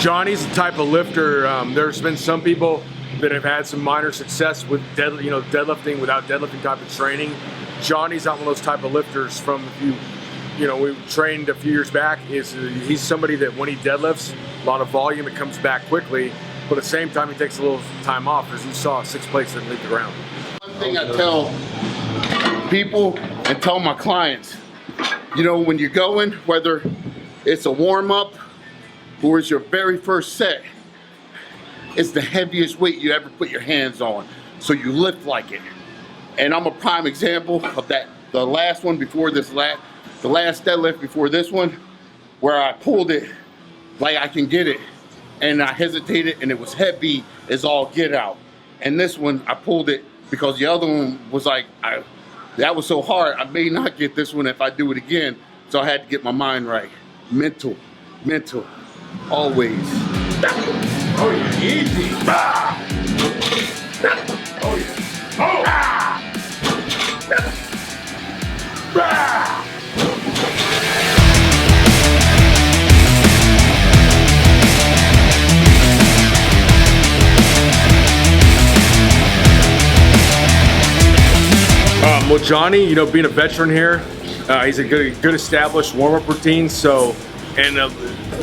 Johnny's the type of lifter. There's been some people that have had some minor success with deadlifting without deadlifting type of training. Johnny's not one of those type of lifters. From we trained a few years back. He's somebody that when he deadlifts, a lot of volume, it comes back quickly. But at the same time, he takes a little time off, as you saw 6 plates that leave the ground. One thing I tell people and tell my clients, when you're going, whether it's a warm-up or it's your very first set, it's the heaviest weight you ever put your hands on, so you lift like it. And I'm a prime example of that. The last one before this, the last deadlift before this one, where I pulled it like I can get it, and I hesitated, and it was heavy as all get out. And this one, I pulled it because the other one was like, that was so hard, I may not get this one if I do it again. So I had to get my mind right. Mental, always. Oh yeah, easy. Oh yeah. Oh. Well, Johnny, being a veteran here, he's a good established warm-up routine. So, and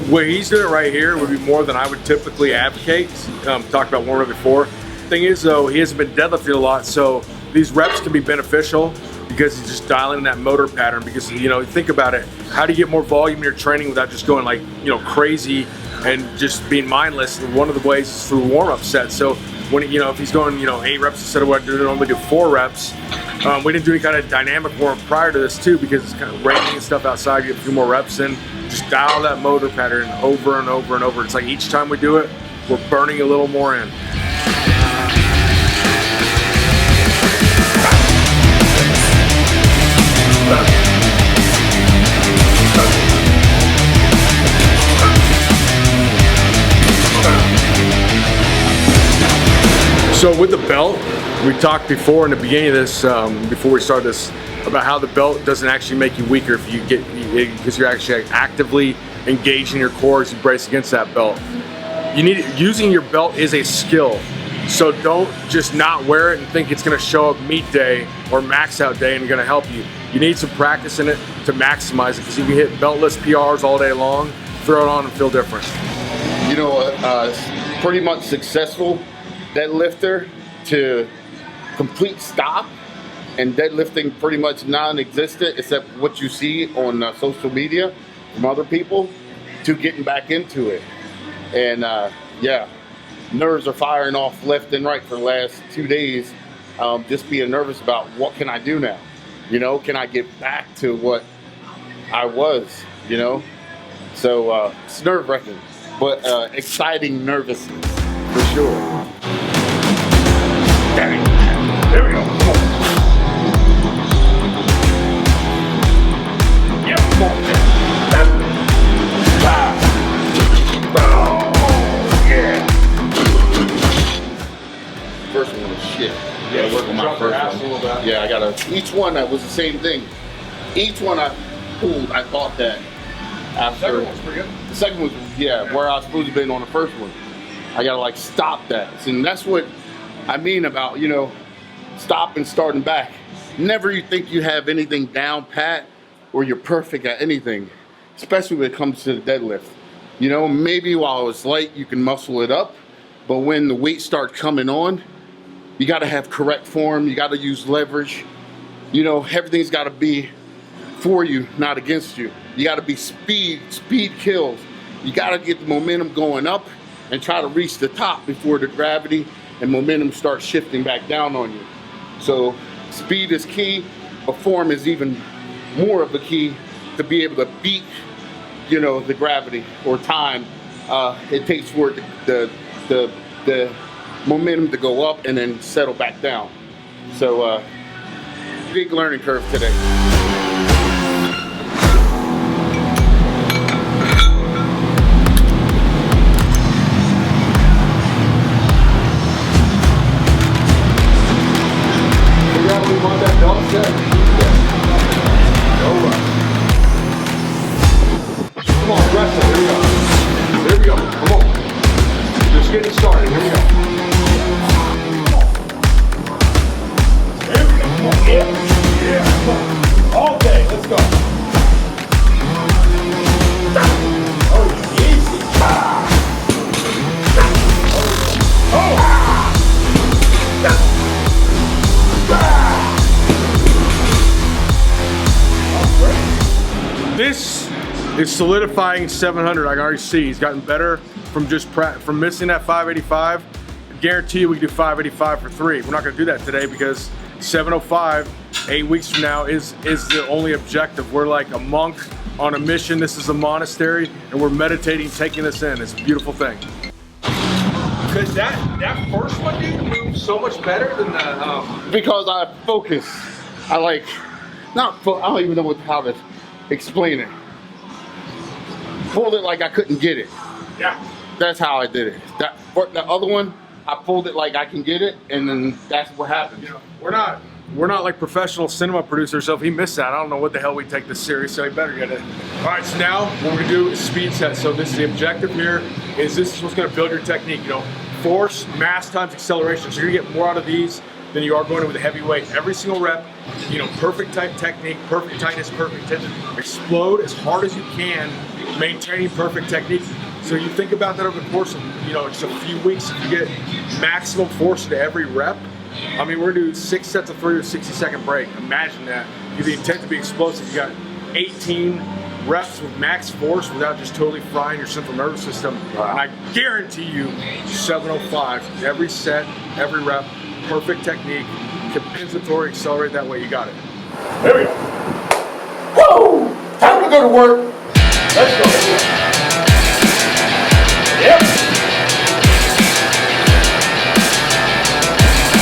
what he's doing right here would be more than I would typically advocate. Talked about warm-up before. Thing is, though, he hasn't been deadlifting a lot, so these reps can be beneficial because he's just dialing in that motor pattern. Because think about it, how do you get more volume in your training without just going crazy and just being mindless? And one of the ways is through warm-up sets. So when if he's going 8 reps instead of what they normally do 4 reps. We didn't do any kind of dynamic warm prior to this too, because it's kind of raining and stuff outside. You get a few more reps in, just dial that motor pattern over and over and over. It's like each time we do it, we're burning a little more in. So with the belt, we talked before in the beginning of this, before we started this, about how the belt doesn't actually make you weaker if you because you're actually actively engaging your core as you brace against that belt. Using your belt is a skill. So don't just not wear it and think it's gonna show up meet day or max out day and gonna help you. You need some practice in it to maximize it, because you can hit beltless PRs all day long, throw it on and feel different. Pretty much successful deadlifter to complete stop and deadlifting pretty much non-existent except what you see on social media from other people, to getting back into it. And yeah, nerves are firing off left and right for the last 2 days. Just being nervous about what can I do now? Can I get back to what I was? So it's nerve-wracking, but exciting nervousness for sure. There we go. Come on. Yeah, come on. Oh, yeah. First one was shit. Yeah, work on my first one. Yeah, I gotta. Each one that was the same thing. Each one I pulled, I thought that after. The second one's pretty good. The second was where I was supposed to have been on the first one. I gotta stop that, and that's what I mean about stop and starting back. Never you think you have anything down pat or you're perfect at anything, especially when it comes to the deadlift. Maybe while it's light you can muscle it up, but when the weight starts coming on, you got to have correct form, you got to use leverage. Everything's got to be for you, not against you. You got to be speed kills. You got to get the momentum going up and try to reach the top before the gravity and momentum starts shifting back down on you. So speed is key, but form is even more of a key to be able to beat, the gravity or time it takes for it the momentum to go up and then settle back down. So big learning curve today. Come on, wrestle. Here we go. Come on. just getting started. Here we go. Here we go. Come on, yeah. Come on. All day. Let's go. Oh, easy. This is solidifying 700. I can already see he's gotten better from from missing that 585. I guarantee you we can do 585 for 3. We're not going to do that today because 705, 8 weeks from now, is the only objective. We're like a monk on a mission. This is a monastery, and we're meditating, taking this in. It's a beautiful thing. Because that first one, dude, moved so much better than the. Because I focus. I like, I don't even know how to explain it. Pulled it like I couldn't get it. Yeah. That's how I did it. The other one, I pulled it like I can get it, and then that's what happened. You know, we're not like professional cinema producers, so if he missed that, I don't know what the hell we take this serious, so he better get it. All right, so now what we're gonna do is speed set. So this is the objective here, this is what's gonna build your technique, you know, force, mass times acceleration. So you're gonna get more out of these than you are going with a heavy weight. Every single rep, you know, perfect type technique, perfect tightness, perfect tension. Explode as hard as you can, maintaining perfect technique. So you think about that over the course of, you know, just a few weeks, if you get maximum force to every rep. I mean, we're gonna do 6 sets of 3 with a 60-second break. Imagine that. If the intent to be explosive, you got 18 reps with max force without just totally frying your central nervous system. Wow. And I guarantee you 705, every set, every rep, perfect technique, compensatory, accelerate that way, you got it. There we go. Woo! Time to go to work. Let's go. Yep.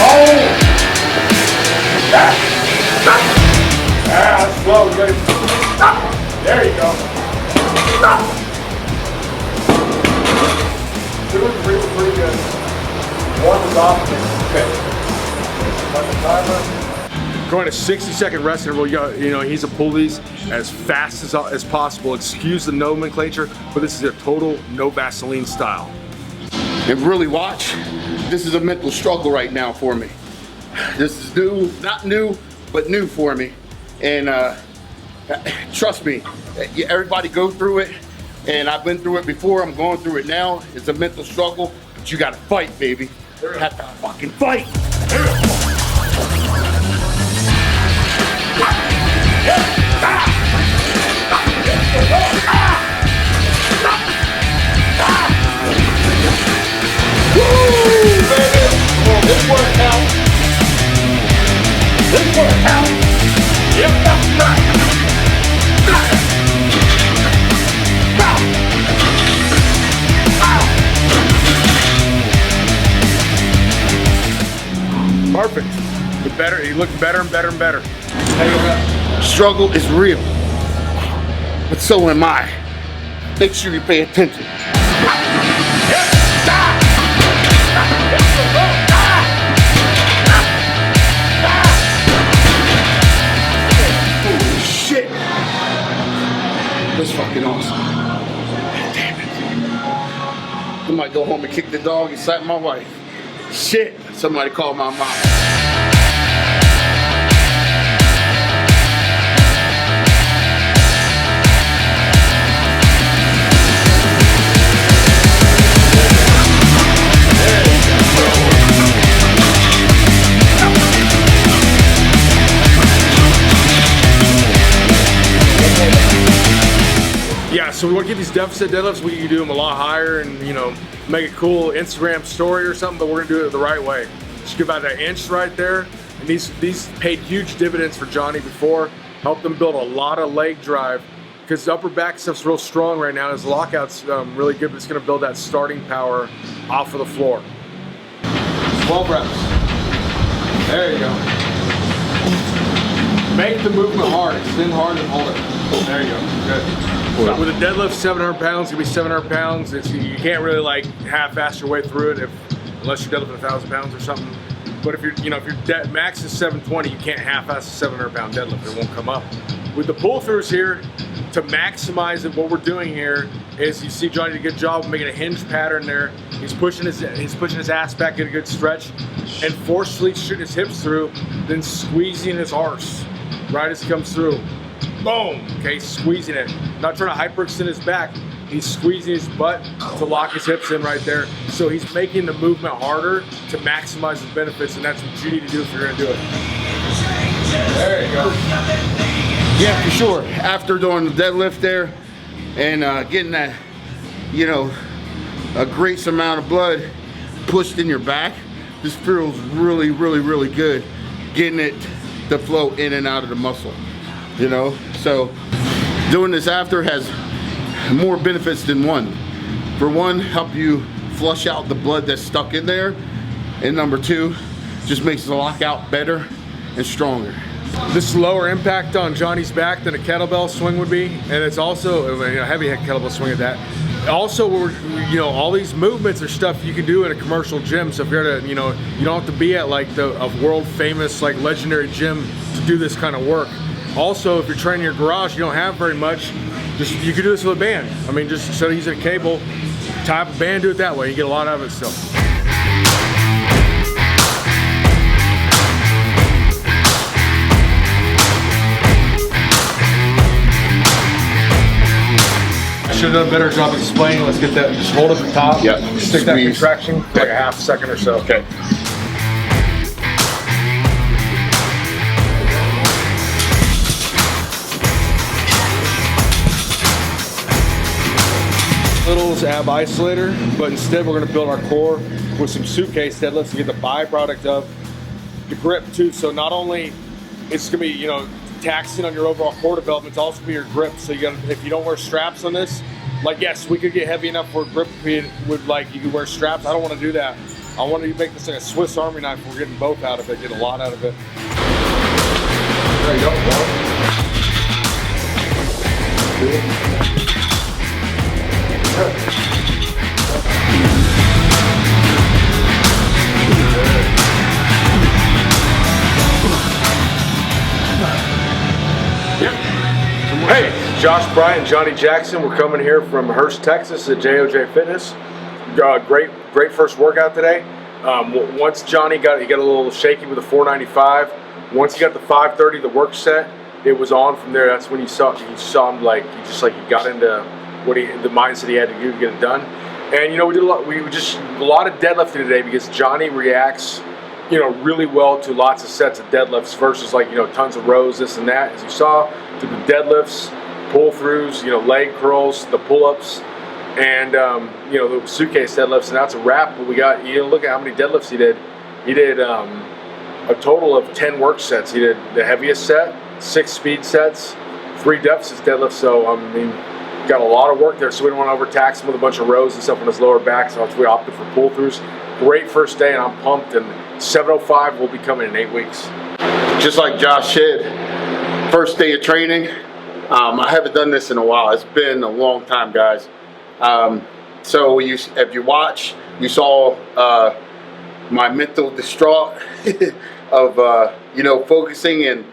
Oh! That's slow, good. There you go. Doing pretty good. One was off. Okay. Going to 60-second rest interval. You know, he's a pull these as fast as possible. Excuse the nomenclature, but this is a total no Vaseline style. And really watch, this is a mental struggle right now for me. This is new, not new, but new for me. And trust me, everybody go through it. And I've been through it before, I'm going through it now. It's a mental struggle, but you gotta fight, baby. You have to fucking fight. This worked out. This worked out. Yep, that's right. Perfect. He looked better and better and better. Struggle is real, but so am I. Make sure you pay attention. Holy shit. That's fucking awesome. Damn it. I might go home and kick the dog and slap my wife. Shit. Somebody call my mom. Yeah, so we want to get these deficit deadlifts. We can do them a lot higher and, you know, make a cool Instagram story or something, but we're gonna do it the right way. Just give about an inch right there. And these paid huge dividends for Johnnie before, helped them build a lot of leg drive because the upper back stuff's real strong right now. His lockout's really good, but it's gonna build that starting power off of the floor. 12 reps. There you go. Make the movement hard, extend hard and hold it. There you go, good. So with a deadlift 700 pounds, it's gonna be 700 pounds. You can't really like half-ass your way through it unless you're deadlifting 1,000 pounds or something. But if your max is 720, you can't half-ass a 700 pound deadlift. It won't come up. With the pull-throughs here, to maximize it, what we're doing here is you see Johnny did a good job of making a hinge pattern there. He's pushing his ass back, get a good stretch, and forcefully shooting his hips through, then squeezing his arse right as he comes through. Boom. Okay, squeezing it. Not trying to hyperextend his back. He's squeezing his butt to lock his hips in right there. So he's making the movement harder to maximize the benefits, and that's what you need to do if you're gonna do it. There you go. Yeah, for sure. After doing the deadlift there and getting that, you know, a great amount of blood pushed in your back, this feels really, really, really good. Getting it to flow in and out of the muscle, you know? So doing this after has more benefits than one. For one, help you flush out the blood that's stuck in there. And number two, just makes the lockout better and stronger. This is lower impact on Johnny's back than a kettlebell swing would be, and it's also a heavy kettlebell swing at that. Also, all these movements are stuff you can do in a commercial gym. So if you're at you don't have to be at like a world famous, like legendary gym to do this kind of work. Also, if you're training in your garage, you don't have very much. You can do this with a band. I mean, just instead of using a cable, tie up a band, do it that way. You get a lot out of it still. Should have done a better job explaining. Let's get that. Just hold at the top. Yep. Stick that contraction for like a half second or so. Okay. Little's ab isolator, but instead we're going to build our core with some Suitcase deadlifts to get the byproduct of the grip too. So not only it's going to be taxing on your overall core development, it's also be your grip. So you got, if you don't wear straps on this, like yes, we could get heavy enough for grip would like you could wear straps. I don't want to do that. I want to make this like a Swiss Army knife. We're getting both out of it, get a lot out of it. There you go. Hey, Josh Bryant and Johnny Jackson. We're coming here from Hurst, Texas at JOJ Fitness. Great first workout today. Once Johnny got a little shaky with the 495. Once he got the 530, the work set, it was on from there. That's when you saw him like he got into the mindset he had to do to get it done. And we did a lot of deadlifting today because Johnny reacts really well to lots of sets of deadlifts versus tons of rows, this and that. As you saw, to the deadlifts, pull throughs, leg curls, the pull-ups, and the Suitcase deadlifts, and that's a wrap. But we got, look at how many deadlifts he did. He did a total of 10 work sets. He did the heaviest set, 6 speed sets, 3 deficit deadlifts. So got a lot of work there. So we don't want to overtax him with a bunch of rows and stuff on his lower back. So we opted for pull throughs. Great first day, and I'm pumped. And 705 will be coming in 8 weeks. Just like Josh said, first day of training. I haven't done this in a while. It's been a long time, guys. So if you watch, you saw my mental distraught of focusing and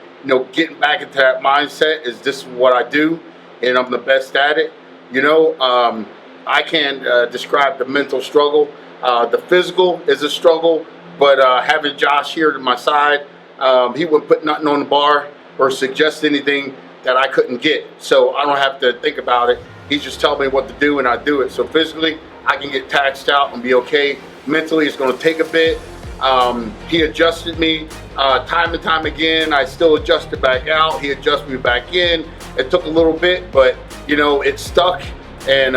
getting back into that mindset. Is this what I do, and I'm the best at it? I can't describe the mental struggle. The physical is a struggle, but having Josh here to my side, he wouldn't put nothing on the bar or suggest anything that I couldn't get. So I don't have to think about it. He's just telling me what to do and I do it. So physically, I can get taxed out and be okay. Mentally, it's going to take a bit. He adjusted me time and time again. I still adjusted back out. He adjusted me back in. It took a little bit, but it stuck. And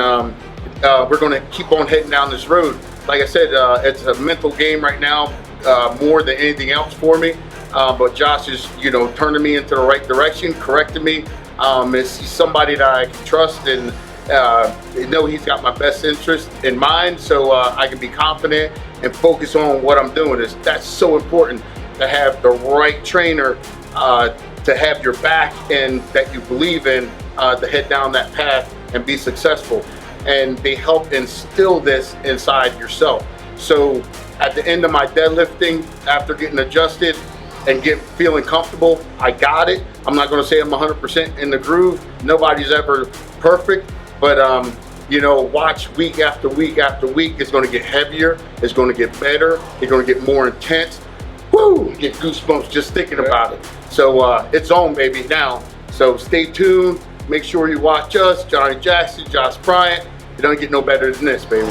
we're going to keep on heading down this road. Like I said, it's a mental game right now, more than anything else for me. But Josh is, turning me into the right direction, correcting me. He's somebody that I can trust and know he's got my best interest in mind, so I can be confident and focus on what I'm doing. That's so important to have the right trainer, to have your back and that you believe in, to head down that path and be successful. And they help instill this inside yourself. So at the end of my deadlifting, after getting adjusted, and feeling comfortable. I got it. I'm not going to say I'm 100% in the groove. Nobody's ever perfect, but you know, watch week after week after week. It's going to get heavier. It's going to get better. It's going to get more intense. Woo! Get goosebumps just thinking about it. So it's on, baby, now. So stay tuned. Make sure you watch us, Johnny Jackson, Josh Bryant. It don't get no better than this, baby.